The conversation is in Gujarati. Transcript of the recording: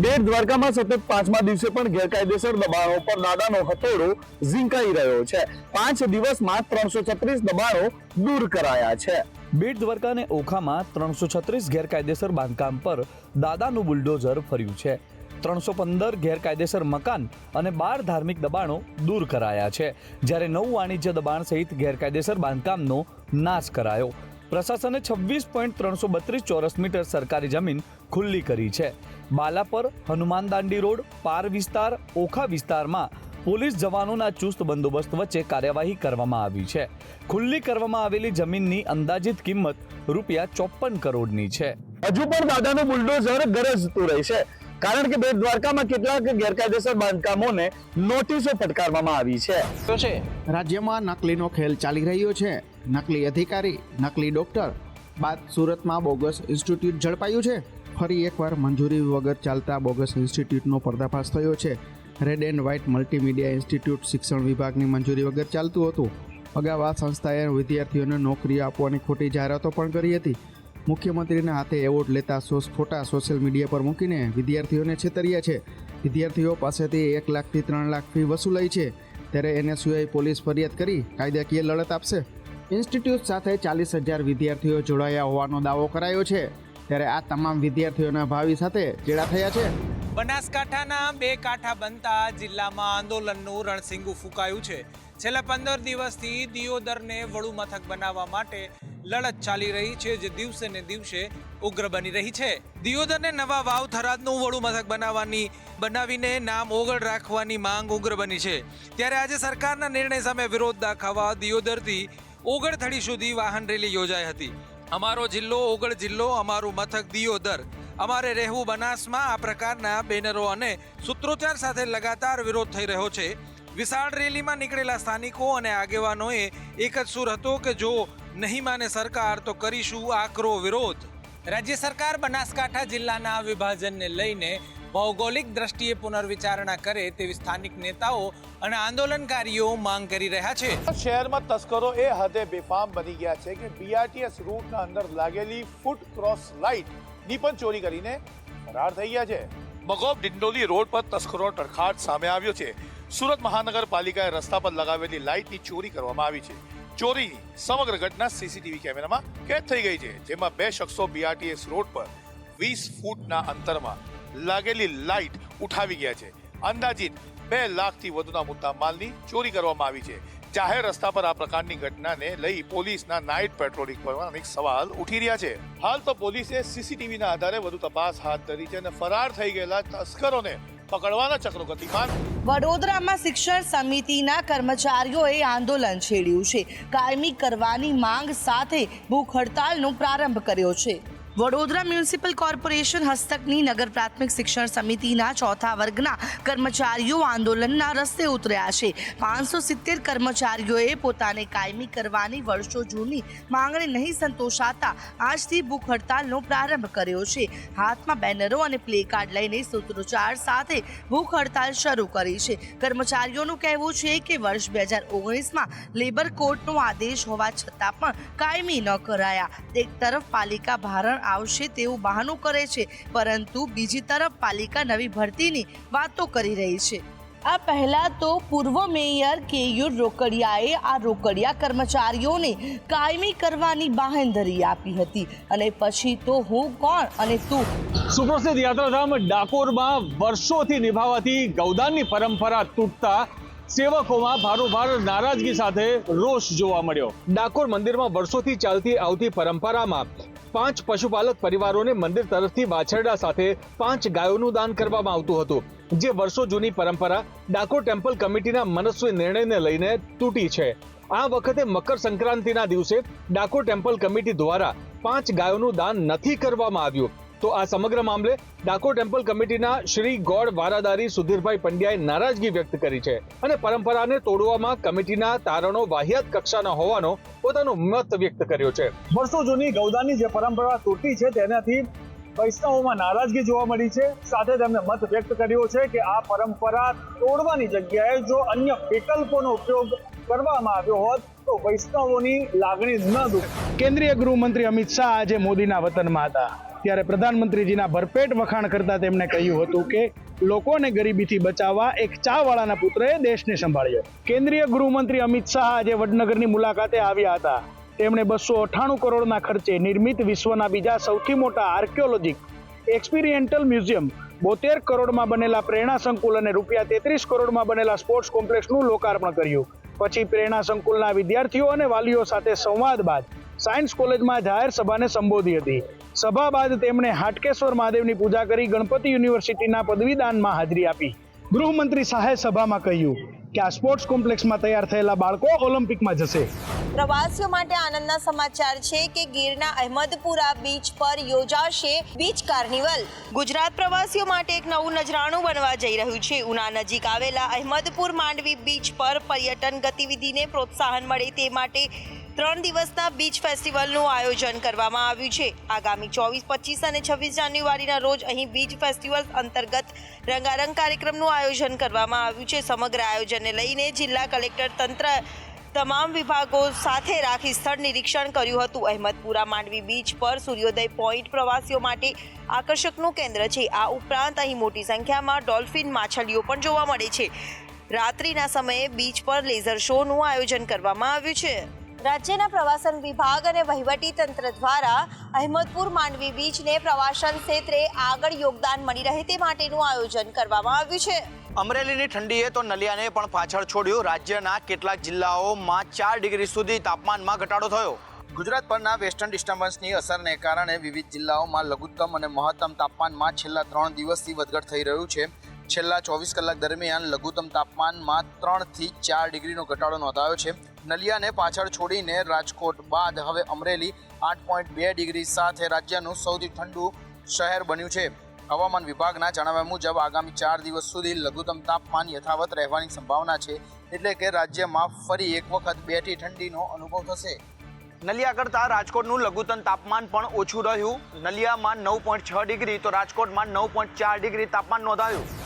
બેટ દ્વારકામાં સતત 5મા દિવસે પણ ગેરકાયદેસર દબાણો પર દાદાનો હથોડો ઝીંકાઈ રહ્યો છે। 5 દિવસમાં 336 દબાણો દૂર કરાયા છે। બેટ દ્વારકા અને ઓખામાં 336 ગેરકાયદેસર બાંધકામ પર દાદાનું બુલડોઝર ફર્યું છે। 315 ગેરકાયદેસર મકાન અને 12 ધાર્મિક દબાણો દૂર કરાયા છે, જ્યારે 9 વાણિજ્ય દબાણ સહિત ગેરકાયદેસર બાંધકામનો નાશ કરાયો। પ્રશાસને 26.332 ચોરસ મીટર સરકારી જમીન ખુલ્લી કરી છે। બાલાપર, હનુમાન દાંડી રોડ, પાર વિસ્તાર, ઓખા વિસ્તારમાં પોલીસ જવાનોના ચુસ્ત બંદોબસ્ત વચ્ચે કાર્યવાહી કરવામાં આવી છે। ખુલ્લી કરવામાં આવેલી જમીનની અંદાજિત કિંમત ₹54 કરોડની છે। હજુ પણ દાદાનું બુલડોઝર ગરજતું રહેશે, કારણ કે બેટ દ્વારકામાં કેટલાક ગેરકાયદેસર બાંધકામોને નોટિસો ફટકારવામાં આવી છે। રાજ્યમાં નકલીનો ખેલ ચાલી રહ્યો છે। નકલી અધિકારી, નકલી ડોક્ટર બાદ સુરતમાં બોગસ ઇન્સ્ટિટ્યૂટ ઝડપાયું છે। ફરી એકવાર મંજૂરી વગર ચાલતા બોગસ ઇન્સ્ટિટ્યૂટનો પર્દાફાશ થયો છે। Red and white multimedia institute શિક્ષણ વિભાગની મંજૂરી વગર ચાલતું હતું। અગાઉ આ સંસ્થાએ વિદ્યાર્થીઓને નોકરી આપવાની ખોટી જાહેરાતો પણ કરી હતી। મુખ્યમંત્રીના હાથે એવોર્ડ લેતા ફોટા સોશિયલ મીડિયા પર મૂકીને વિદ્યાર્થીઓને છેતર્યા છે। વિદ્યાર્થીઓ પાસેથી 1 લાખથી 3 લાખ ફી વસૂલાઈ છે, ત્યારે NSUએ પોલીસ ફરિયાદ કરી કાયદાકીય લડત આપશે। ઇન્સ્ટિટ્યૂટ સાથે 40,000 વિદ્યાર્થીઓ જોડાયા હોવાનો દાવો કરાયો છે, ત્યારે આ તમામ વિદ્યાર્થીઓના ભાવિ સાથે ચેડા થયા છે। બનાસકાંઠાના 2 કાંઠા બનતા જિલ્લામાં આંદોલનનું રણસીંગું ફૂંકાયું છે। છેલ્લા 15 દિવસથી દિયોદરને વડુ મથક બનાવવા માટે લડત ચાલી રહી છે, જે દિવસે ને દિવસે ઉગ્ર બની રહી છે। દિયોદરને નવા વાવ થરાદનું વડુ મથક બનાવીને નામ ઓગળ રાખવાની માંગ ઉગ્ર બની છે। ત્યારે આજે સરકારના નિર્ણય સામે વિરોધ દાખવવા દિયોદરથી ઓગળથડી સુધી વાહન રેલી યોજાઈ હતી। અમારો જિલ્લો ઓગળ જિલ્લો, અમારું મથક દિયોદર, અમારે રહેવું બનાસમાં, આ પ્રકારના બેનરો અને સૂત્રોચ્ચાર સાથે લગાતાર વિરોધ થઈ રહ્યો છે। વિશાળ રેલીમાં નીકળેલા સ્થાનિકો અને આગેવાનોએ એક જ સૂર હતો કે જો નહીં માને સરકાર તો કરીશું આકરો વિરોધ। રાજ્ય સરકાર બનાસકાંઠા જિલ્લાના વિભાજનને લઈને ભૌગોલિક દ્રષ્ટિએ પુનર્વિચારણા કરે તેવી સ્થાનિક નેતાઓ અને આંદોલનકારીઓ માંગ કરી રહ્યા છે। શહેરમાં તસ્કરો એ હદે બેફામ બની ગયા છે કે BRTS રૂટના અંદર લાગેલી ફૂટ ક્રોસ લાઇટની પણ ચોરી કરીને ફરાર થઈ ગયા છે। મગોબ ડિંડોલી રોડ પર તસ્કરો તડખાટ સામે આવ્યો છે। સુરત મહાનગરપાલિકાએ રસ્તા પર લગાવેલી લાઇટની ચોરી કરવામાં આવી છે। ચોરીની સમગ્ર ઘટના CCTV કેમેરામાં કેદ થઈ ગઈ છે, જેમાં 2 શખ્સો BRTS રોડ પર 20 ફૂટના અંતરમાં લાગેલી લાઇટ ઉઠાવી ગયા છે। અંદાજિત 2 લાખથી વધુના મુદ્દા માલની ચોરી કરવામાં આવી છે। જાહેર રસ્તા પર આ પ્રકારની ઘટનાને લઈ પોલીસના નાઇટ પેટ્રોલિંગ પર અનેક સવાલ ઉઠી રહ્યા છે। હાલ તો પોલીસે CCTVના આધારે વધુ તપાસ હાથ ધરી છે અને ફરાર થઈ ગયેલા તસ્કરોને પકડવાના ચક્રો ગતિમાન। વડોદરામાં શિક્ષણ સમિતિના કર્મચારીઓએ આંદોલન છેડ્યું છે। કાયમી કરવાની માંગ સાથે ભૂખ હડતાલનો પ્રારંભ કર્યો છે। વડોદરા મ્યુનિસિપલ કોર્પોરેશન હસ્તકની નગર પ્રાથમિક શિક્ષણ સમિતિના 4થા વર્ગના કર્મચારીઓ આંદોલનના રસ્તે ઉતર્યા છે। 570 કર્મચારીઓએ પોતાને કાયમી કરવાની વર્ષો જૂની માંગણી નહીં સંતોષાતા આજથી ભૂખ હડતાલનો પ્રારંભ કર્યો છે। હાથમાં બેનરો અને પ્લેકાર્ડ લઈને સૂત્રોચ્ચાર સાથે ભૂખ હડતાલ શરૂ કરી છે। કર્મચારીઓનું કહેવું છે કે વર્ષ 2019માં લેબર કોર્ટનો આદેશ હોવા છતાં પણ કાયમી ન કરાયા। એક તરફ પાલિકા ભારણ આવશે તેવું બહાનું કરે છે, પરંતુ બીજી તરફ પાલિકા નવી ભરતીની વાતો કરી રહી છે। આ પહેલા તો પૂર્વ મેયર કેયુર રોકડિયાએ આ રોકડિયા કર્મચારીઓને કાયમી કરવાની બાંહેધરી આપી હતી, અને પછી તો હું કોણ અને તું। સુપ્રસિદ્ધ યાત્રાધામ ડાકોરમાં વર્ષોથી નિભાવાતી ગૌદાનની પરંપરા તૂટતા સેવકોમાં ભારોભાર નારાજગી સાથે રોષ જોવા મળ્યો। ડાકોર મંદિરમાં વર્ષોથી ચાલતી આવતી પરંપરામાં 5 પશુપાલક પરિવારોને મંદિર તરફથી વાછરડા સાથે 5 ગાયોનું દાન કરવામાં આવતું હતું, જે વર્ષો જૂની પરંપરા ડાકોર ટેમ્પલ કમિટીના મનસ્વી નિર્ણયને લઈને તૂટી છે। આ વખતે મકર સંક્રાંતિના દિવસે ડાકોર ટેમ્પલ કમિટી દ્વારા 5 ગાયોનું દાન નથી કરવામાં આવ્યું, તો આ સમગ્ર મામલે ડાકોર ટેમ્પલ કમિટીના શ્રી ગોડ વારાદારી સુધીરભાઈ પંડ્યાએ નારાજગી વ્યક્ત કરી છે અને પરંપરાને તોડવામાં કમિટીના તારણો વાહિયાત કક્ષાના હોવાનો પોતાનો મત વ્યક્ત કર્યો છે। વર્ષો જૂની ગૌદાનની જે પરંપરા તૂટી છે તેનાથી વૈષ્ણવોમાં નારાજગી જોવા મળી છે। સાથે તેમણે મત વ્યક્ત કર્યો છે કે આ પરંપરા તોડવાની જગ્યાએ જો અન્ય વિકલ્પોનો ઉપયોગ કરવામાં આવ્યો હોત તો વૈષ્ણવોની લાગણી ન દુખે। કેન્દ્રીય ગૃહમંત્રી અમિત શાહ આજે મોદીના વતનમાં હતા। ત્યારે પ્રધાનમંત્રીજીના ભરપેટ વખાણ કરતા તેમણે કહ્યું હતું કે લોકોને ગરીબીથી બચાવવા એક ચાવાળાના પુત્રએ દેશને સંભાળ્યો. કેન્દ્રીય ગૃહમંત્રી અમિત શાહ આજે વડનગરની મુલાકાતે આવ્યા હતા. તેમણે 298 કરોડના ખર્ચે નિર્મિત વિશ્વના બીજા સૌથી મોટા આર્કિયોલોજીક એક્સપિરિયન્ટલ મ્યુઝિયમ, 72 કરોડમાં બનેલા પ્રેરણા સંકુલ અને રૂપિયા 33 કરોડમાં બનેલા સ્પોર્ટ્સ કોમ્પ્લેક્સનું લોકાર્પણ કર્યું. પછી પ્રેરણા સંકુલના વિદ્યાર્થીઓ અને વાલીઓ સાથે સંવાદ બાદ સાયન્સ કોલેજમાં જાહેર સભાને સંબોધી હતી. સભા બાદ તેમણે હાટકેશ્વર મહાદેવની પૂજા કરી ગણપતિ યુનિવર્સિટીના પદવીદાનમાં હાજરી આપી. ગૃહમંત્રી શાહે સભામાં કહ્યું કે આ સ્પોર્ટ્સ કોમ્પ્લેક્સમાં તૈયાર થયેલા બાળકો ઓલિમ્પિકમાં જશે. પ્રવાસીઓ માટે આનંદના સમાચાર છે કે ગીરના અહેમદપુરા બીચ પર યોજાશે બીચ કાર્નિવલ. ગુજરાત પ્રવાસીઓ માટે એક નવું નજરાણું બનવા જઈ રહ્યું છે. ઉના નજીક આવેલા અહેમદપુર માંડવી બીચ પર પર્યટન ગતિવિધિને પ્રોત્સાહન મળે તે માટે 3 દિવસના બીચ ફેસ્ટિવલનું આયોજન કરવામાં આવ્યું છે. આગામી 24, 25 અને 26 જાન્યુઆરીના રોજ અહીં બીચ ફેસ્ટિવલ અંતર્ગત રંગારંગ કાર્યક્રમનું આયોજન કરવામાં આવ્યું છે. સમગ્ર આયોજનને લઈને જિલ્લા કલેક્ટર તંત્ર તમામ વિભાગો સાથે રાખી સ્થળ નિરીક્ષણ કર્યું હતું. અહેમદપુરા માંડવી બીચ પર સૂર્યોદય પોઈન્ટ પ્રવાસીઓ માટે આકર્ષકનું કેન્દ્ર છે. આ ઉપરાંત અહીં મોટી સંખ્યામાં ડોલ્ફિન માછલીઓ પણ જોવા મળે છે. રાત્રિના સમયે બીચ પર લેઝર શોનું આયોજન કરવામાં આવ્યું છે. રાજ્યના પ્રવાસન વિભાગ અને વહીવટી તંત્ર દ્વારા અહેમદપુર માંડવી બીચને પ્રવાસન ક્ષેત્રે આગળ યોગદાન મળી રહે તે માટેનું આયોજન કરવામાં આવ્યું છે. અમરેલીની ઠંડીએ તો નલિયાને પણ પાછળ છોડ્યું. રાજ્યના કેટલાક જિલ્લાઓમાં 4 ડિગ્રી સુધી તાપમાનમાં ઘટાડો થયો. ગુજરાત પરના વેસ્ટર્ન ડિસ્ટર્બન્સની અસરને કારણે વિવિધ જિલ્લાઓમાં લઘુત્તમ અને મહત્તમ તાપમાનમાં છેલ્લા 3 દિવસથી વધઘટ થઈ રહ્યું છે. છેલ્લા 24 કલાક દરમિયાન લઘુત્તમ તાપમાનમાં 3 થી 4 ડિગ્રીનો ઘટાડો નોંધાયો છે. નલિયાને પાછળ છોડીને રાજકોટ બાદ હવે અમરેલી 8.2 ડિગ્રી સાથે રાજ્યનું સૌથી ઠંડુ શહેર બન્યું છે. હવામાન વિભાગના જણાવ્યા મુજબ આગામી 4 દિવસ સુધી લઘુત્તમ તાપમાન યથાવત રહેવાની સંભાવના છે. એટલે કે રાજ્યમાં ફરી એક વખત બેઠી ઠંડીનો અનુભવ થશે. નલિયા કરતાં રાજકોટનું લઘુત્તમ તાપમાન પણ ઓછું રહ્યું. નલિયામાં 9.6 ડિગ્રી તો રાજકોટમાં 9.4 ડિગ્રી તાપમાન નોંધાયું.